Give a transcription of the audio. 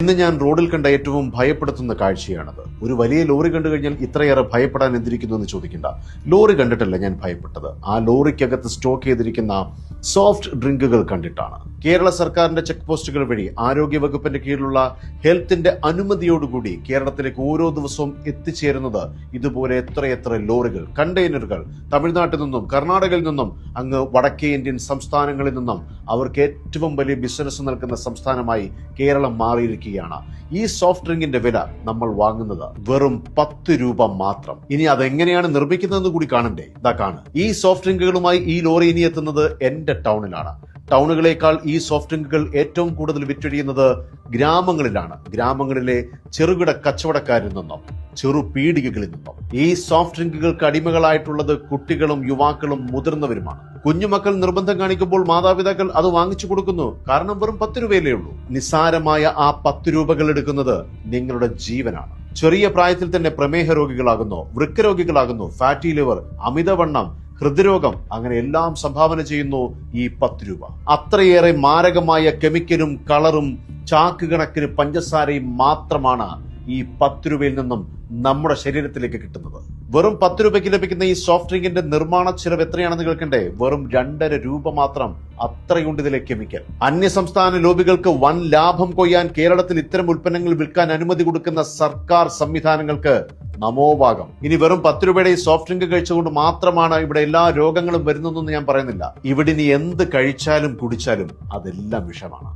ഇന്ന് ഞാൻ റോഡിൽ കണ്ട ഏറ്റവും ഭയപ്പെടുത്തുന്ന കാഴ്ചയാണത്. ഒരു വലിയ ലോറി കണ്ടു കഴിഞ്ഞാൽ ഇത്രയേറെ ഭയപ്പെടാൻ എന്തിരിക്കുന്നു എന്ന് ചോദിക്കണ്ട. ലോറി കണ്ടിട്ടല്ല ഞാൻ ഭയപ്പെട്ടത്, ആ ലോറിക്കകത്ത് സ്റ്റോക്ക് ചെയ്തിരിക്കുന്ന സോഫ്റ്റ് ഡ്രിങ്കുകൾ കണ്ടിട്ടാണ്. കേരള സർക്കാരിന്റെ ചെക്ക് പോസ്റ്റുകൾ വഴി ആരോഗ്യ വകുപ്പിന്റെ കീഴിലുള്ള ഹെൽത്തിന്റെ അനുമതിയോടുകൂടി കേരളത്തിലേക്ക് ഓരോ ദിവസവും എത്തിച്ചേരുന്നത് ഇതുപോലെ എത്രയെത്ര ലോറികൾ, കണ്ടെയ്നറുകൾ തമിഴ്നാട്ടിൽ നിന്നും കർണാടകയിൽ നിന്നും അങ്ങ് വടക്കേ ഇന്ത്യൻ സംസ്ഥാനങ്ങളിൽ നിന്നും അവർക്ക് ഏറ്റവും വലിയ ബിസിനസ് നൽകുന്ന സംസ്ഥാനമായി കേരളം മാറിയിരിക്കുകയാണ്. ഈ സോഫ്റ്റ് ഡ്രിങ്കിന്റെ വില നമ്മൾ വാങ്ങുന്നത് വെറും 10 രൂപ മാത്രം. ഇനി അതെങ്ങനെയാണ് നിർമ്മിക്കുന്നതെന്ന് കൂടി കാണണ്ടേ? ഇതാ കാണ്. ഈ സോഫ്റ്റ് ഡ്രിങ്കുകളുമായി ഈ ലോറി ഇനി എത്തുന്നത് എന്റെ ടൗണിലാണ്. ടൗണുകളേക്കാൾ ഈ സോഫ്റ്റ് ഡ്രിങ്കുകൾ ഏറ്റവും കൂടുതൽ വിറ്റഴിയുന്നത് ഗ്രാമങ്ങളിലാണ്. ഗ്രാമങ്ങളിലെ ചെറുകിട കച്ചവടക്കാരിൽ നിന്നും ചെറു പീടികകളിൽ നിന്നും. ഈ സോഫ്റ്റ് ഡ്രിങ്കുകൾക്ക് അടിമകളായിട്ടുള്ളത് കുട്ടികളും യുവാക്കളും മുതിർന്നവരുമാണ്. കുഞ്ഞുമക്കൾ നിർബന്ധം കാണിക്കുമ്പോൾ മാതാപിതാക്കൾ അത് വാങ്ങിച്ചു കൊടുക്കുന്നു. കാരണം വെറും 10 രൂപയല്ലേ ഉള്ളൂ. നിസ്സാരമായ ആ 10 രൂപകൾ എടുക്കുന്നത് നിങ്ങളുടെ ജീവനാണ്. ചെറിയ പ്രായത്തിൽ തന്നെ പ്രമേഹ രോഗികളാകുന്നു, വൃക്ക രോഗികളാകുന്നു, ഫാറ്റി ലിവർ, അമിതവണ്ണം, ഹൃദ്രോഗം, അങ്ങനെ എല്ലാം സംഭാവന ചെയ്യുന്നു ഈ 10 രൂപ. അത്രയേറെ മാരകമായ കെമിക്കലും കളറും ചാക്ക് കണക്കിന് പഞ്ചസാരയും മാത്രമാണ് ഈ 10 രൂപയിൽ നിന്നും നമ്മുടെ ശരീരത്തിലേക്ക് കിട്ടുന്നത്. വെറും 10 രൂപയ്ക്ക് ലഭിക്കുന്ന ഈ സോഫ്റ്റ് ഡ്രിങ്കിന്റെ നിർമ്മാണ ചിലവ് എത്രയാണെന്ന് കേൾക്കണ്ടേ? വെറും 2.5 രൂപ മാത്രം. അത്രയുണ്ട് ഇതിലെ കെമിക്കൽ. അന്യസംസ്ഥാന ലോബികൾക്ക് വൻ ലാഭം കൊയ്യാൻ കേരളത്തിൽ ഇത്തരം ഉൽപ്പന്നങ്ങൾ വിൽക്കാൻ അനുമതി കൊടുക്കുന്ന സർക്കാർ സംവിധാനങ്ങൾക്ക് നമോഭാഗം. ഇനി വെറും 10 രൂപയുടെ ഈ സോഫ്റ്റ് ഡ്രിങ്ക് കഴിച്ചുകൊണ്ട് മാത്രമാണ് ഇവിടെ എല്ലാ രോഗങ്ങളും വരുന്നതെന്ന് ഞാൻ പറയുന്നില്ല. ഇവിടെ ഇനി എന്ത് കഴിച്ചാലും കുടിച്ചാലും അതെല്ലാം വിഷമാണ്.